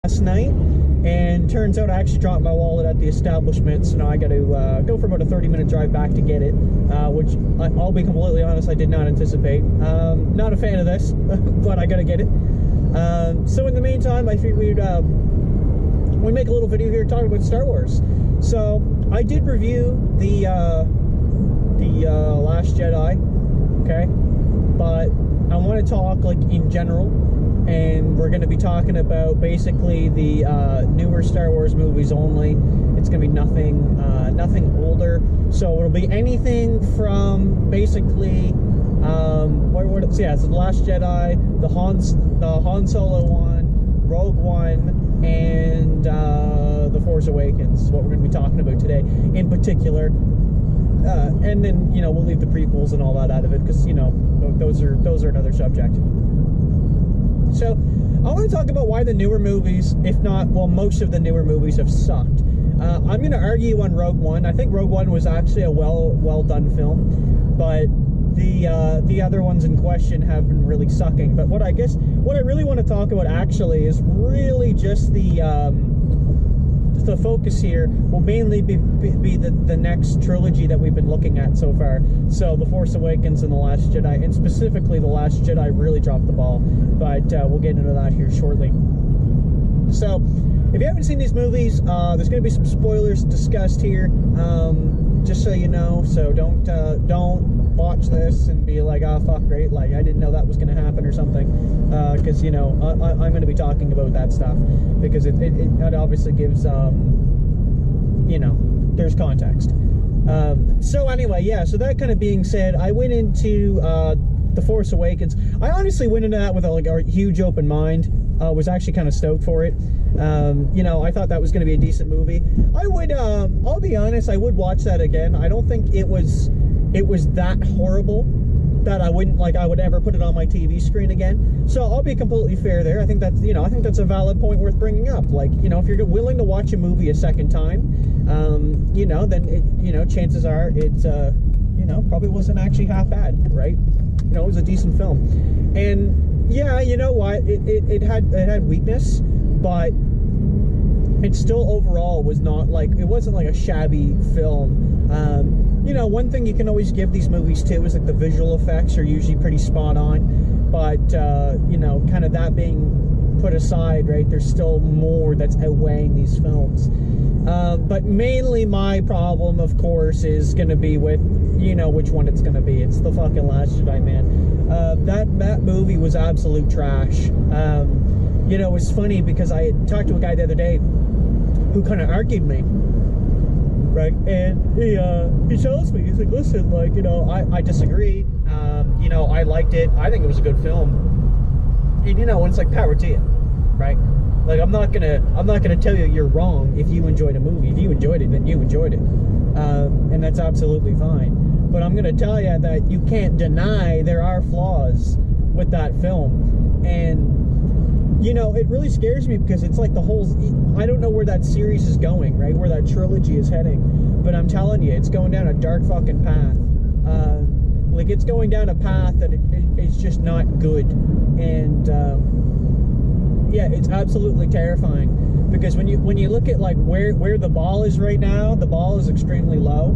last night, and turns out I actually dropped my wallet at the establishment, so now I got to go for about a 30-minute drive back to get it, which I'll be completely honest, I did not anticipate. Not a fan of this, but I gotta get it. So in the meantime, I figured we'd make a little video here talking about Star Wars. So I did review the Last Jedi, okay, but I want to talk like in general. And we're going to be talking about basically the newer Star Wars movies only. It's going to be nothing older. So it'll be anything from basically it's The Last Jedi, the Han Solo one, Rogue One, and The Force Awakens is what we're going to be talking about today in particular. And then we'll leave the prequels and all that out of it because those are another subject. So, I want to talk about why the newer movies, if not, well, most of the newer movies have sucked. I'm going to argue on Rogue One. I think Rogue One was actually a well done film, but the other ones in question have been really sucking. But what I really want to talk about actually is really just the focus here will mainly be the next trilogy that we've been looking at so far. So The Force Awakens and The Last Jedi, and specifically The Last Jedi really dropped the ball, but we'll get into that here shortly. So if you haven't seen these movies, there's going to be some spoilers discussed here, just so you know. So don't watch this and be like, oh fuck, great, like I didn't know that was going to happen or something, because I'm going to be talking about that stuff because it obviously gives there's context. So anyway, yeah, so that kind of being said, I went into The Force Awakens. I honestly went into that with a huge open mind. Was actually kind of stoked for it. I thought that was going to be a decent movie. I would I'll be honest, I would watch that again. I don't think it was that horrible that I would ever put it on my TV screen again. So I'll be completely fair there. I think that's that's a valid point worth bringing up. Like, if you're willing to watch a movie a second time, then it, chances are it's probably wasn't actually half bad, right? It was a decent film. And yeah, you know what? It had weakness, but it still overall was not it wasn't like a shabby film. One thing you can always give these movies too is the visual effects are usually pretty spot on, but kind of that being put aside, right, there's still more that's outweighing these films. But mainly my problem, of course, is going to be with, which one it's going to be. It's the fucking Last Jedi, man. That movie was absolute trash. It was funny because I had talked to a guy the other day who kind of argued me, right? And he tells me, he's like, listen, I disagreed. I liked it. I think it was a good film. And it's like, power to you, right? Like, I'm not gonna tell you you're wrong if you enjoyed a movie. If you enjoyed it, then you enjoyed it, and that's absolutely fine. But I'm gonna tell you that you can't deny there are flaws with that film, and it really scares me because it's like the whole, I don't know where that series is going, right? Where that trilogy is heading, but I'm telling you, it's going down a dark fucking path. It's going down a path that it's just not good, and yeah, it's absolutely terrifying because when you look at where the ball is right now, the ball is extremely low.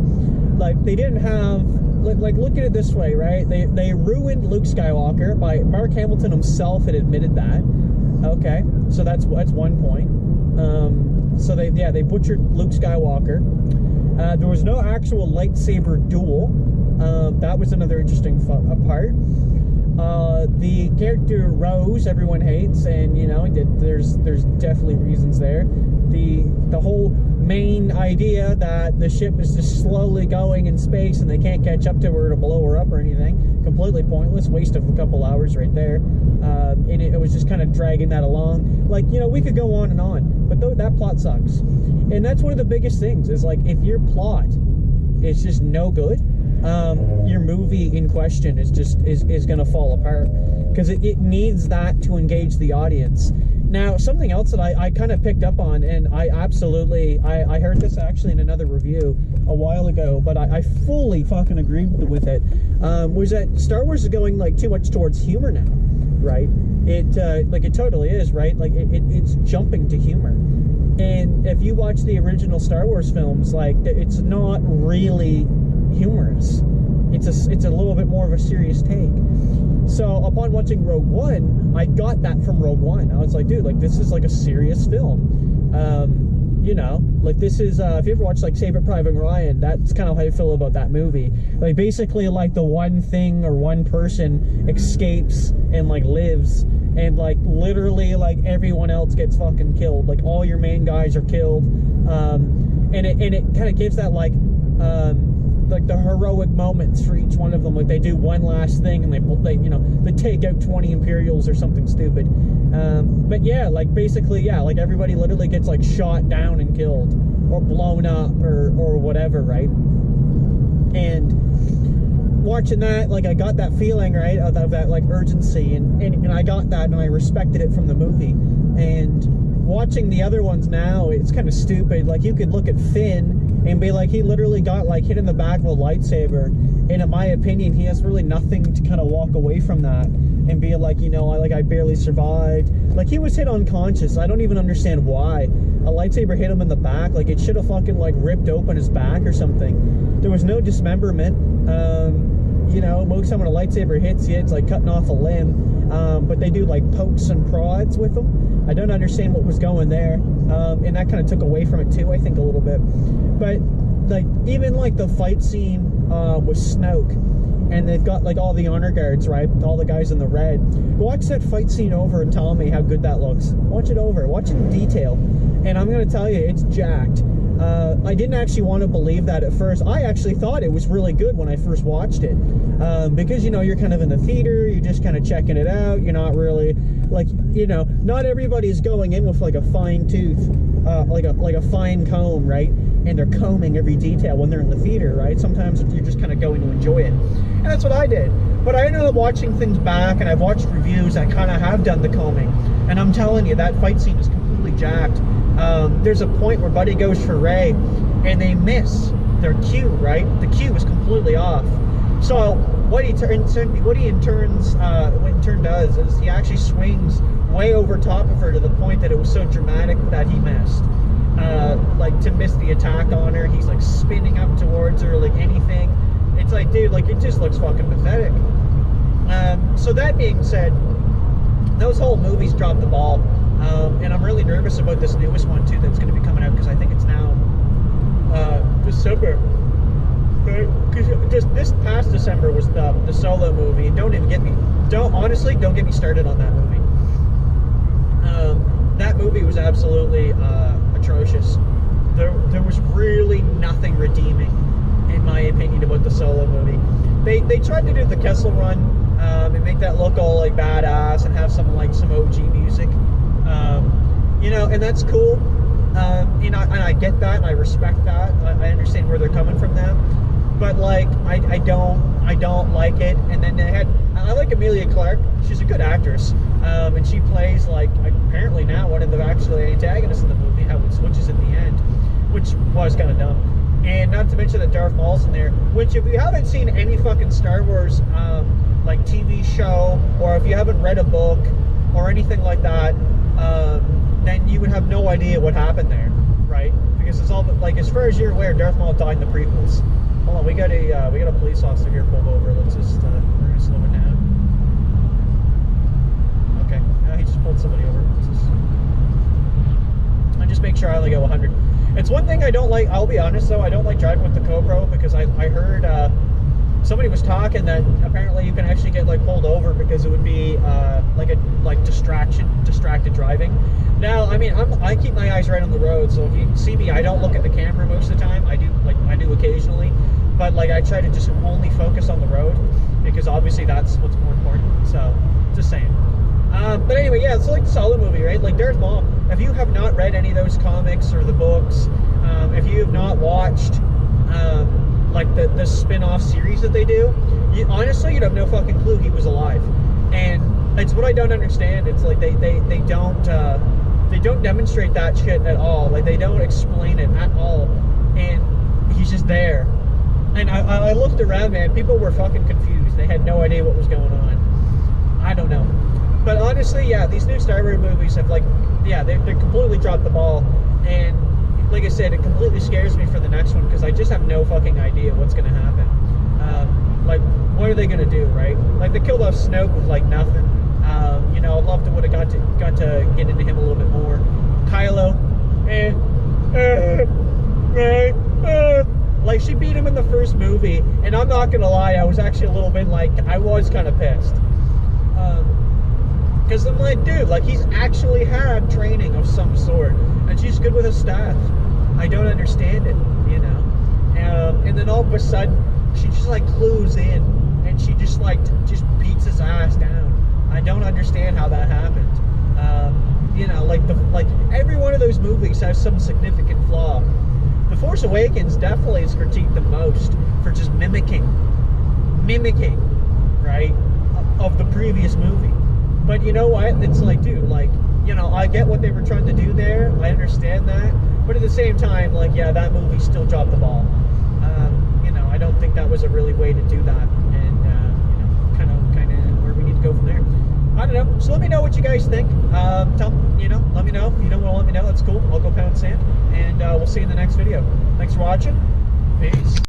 They didn't have look at it this way, right? They ruined Luke Skywalker. By Mark Hamilton himself had admitted that. Okay, so that's one point. So they butchered Luke Skywalker. There was no actual lightsaber duel. That was another interesting part. The character Rose, everyone hates, and there's definitely reasons there. The whole main idea that the ship is just slowly going in space and they can't catch up to her to blow her up or anything, completely pointless, waste of a couple hours right there. And it was just kind of dragging that along. We could go on and on, but that plot sucks. And that's one of the biggest things is if your plot is just no good, your movie in question is gonna fall apart because it needs that to engage the audience. Now, something else that I kind of picked up on, and I heard this actually in another review a while ago, but I fully fucking agreed with it, was that Star Wars is going too much towards humor now. right? It totally is, right? Like it's jumping to humor. And if you watch the original Star Wars films, like it's not really humorous. It's a little bit more of a serious take. So upon watching Rogue One, I got that from Rogue One. I was like, dude, like this is like a serious film. You know, like this is if you ever watch like Saving Private Ryan, that's kind of how I feel about that movie. Like basically like the one thing or one person escapes and like lives, and like literally like everyone else gets fucking killed. Like all your main guys are killed. And it kind of gives that like the heroic moments for each one of them. Like they do one last thing and they take out 20 Imperials or something stupid. But yeah, like basically, yeah, like everybody literally gets like shot down and killed or blown up or whatever, right? And watching that, like I got that feeling, right, of that like urgency, and I got that and I respected it from the movie. And watching the other ones now, it's kind of stupid. Like you could look at Finn and be like, he literally got like hit in the back with a lightsaber, and in my opinion he has really nothing to kind of walk away from that and be like, you know, I barely survived. Like he was hit unconscious. I don't even understand why a lightsaber hit him in the back. Like it should have fucking like ripped open his back or something. There was no dismemberment. You know, most time when a lightsaber hits you, it's like cutting off a limb. But they do like pokes and prods with them. I don't understand what was going there. And that kind of took away from it too, I think, a little bit. But like even like the fight scene with Snoke, and they've got like all the honor guards, right? All the guys in the red. Watch that fight scene over and tell me how good that looks. Watch it over. Watch it in detail. And I'm gonna tell you, it's jacked. I didn't actually want to believe that at first. I actually thought it was really good when I first watched it, because you know you're kind of in the theater, you're just kind of checking it out. You're not really like, you know, not everybody's going in with like a fine tooth, like a fine comb, right? And they're combing every detail when they're in the theater, right? Sometimes you're just kind of going to enjoy it, and that's what I did. But I ended up watching things back, and I've watched reviews that kind of have done the combing, and I'm telling you, that fight scene is completely jacked. There's a point where Buddy goes for Rey, and they miss their cue, right? The cue is completely off. So what he in turn does is he actually swings way over top of her to the point that it was so dramatic that he missed. Like to miss the attack on her, he's like spinning up towards her like anything. It's like, dude, like it just looks fucking pathetic. So that being said, those whole movies dropped the ball. And I'm really nervous about this newest one too that's going to be coming out, because I think it's now December. Because just this past December was the Solo movie. Don't get me started on that movie. That movie was absolutely atrocious. There was really nothing redeeming, in my opinion, about the Solo movie. They tried to do the Kessel Run and make that look all like badass and have some OG music. You know, and that's cool. You know, and I get that, and I respect that. I understand where they're coming from now, but like, I don't like it. And then I like Emilia Clarke. She's a good actress, and she plays like apparently now one of the actually antagonists in the movie. How it switches at the end, which was kind of dumb. And not to mention that Darth Maul's in there. Which, if you haven't seen any fucking Star Wars like TV show, or if you haven't read a book or anything like that, then you would have no idea what happened there, right? Because it's all like, as far as you're aware, Darth Maul died in the prequels. Hold on, we got a police officer here pulled over. Let's just we're gonna slow it down. Okay, he just pulled somebody over. I just make sure I only go 100. It's one thing I don't like. I'll be honest though, I don't like driving with the GoPro, because I heard somebody was talking that apparently you can actually get like pulled over because it would be like distracted driving. Now, I mean, I keep my eyes right on the road, so if you see me, I don't look at the camera most of the time. I do occasionally, but like I try to just only focus on the road, because obviously that's what's more important. So just saying. But anyway, yeah, it's like the Solo movie, right? Like Darth Maul. If you have not read any of those comics or the books, if you have not watched like the spin-off series that they do, honestly, you'd have no fucking clue he was alive. And it's what I don't understand. It's like they don't demonstrate that shit at all. Like they don't explain it at all, and he's just there. And I looked around, man. People were fucking confused. They had no idea what was going on. I don't know. honestly, yeah, these new Star Wars movies have like, yeah, they completely dropped the ball, and like I said, it completely scares me for the next one because I just have no fucking idea what's gonna happen. Like, what are they gonna do, right? Like, they killed off Snoke with like nothing. You know, I'd love to would have got to get into him a little bit more. Kylo, like, she beat him in the first movie, and I'm not gonna lie, I was actually a little bit like, I was kind of pissed. Because I'm like, dude, like, he's actually had training of some sort, and she's good with his staff. I don't understand it, you know. And then all of a sudden, she just like clues in, and she just like just beats his ass down. I don't understand how that happened. You know, like every one of those movies has some significant flaw. The Force Awakens definitely is critiqued the most for just mimicking, right, of the previous movie. But you know what? It's like, dude, like, you know, I get what they were trying to do there. I understand that. But at the same time, like, yeah, that movie still dropped the ball. You know, I don't think that was a really way to do that. And, you know, kind of where we need to go from there. I don't know. So let me know what you guys think. You know, let me know. If you don't want to let me know, that's cool. I'll go pound sand. And we'll see you in the next video. Thanks for watching. Peace.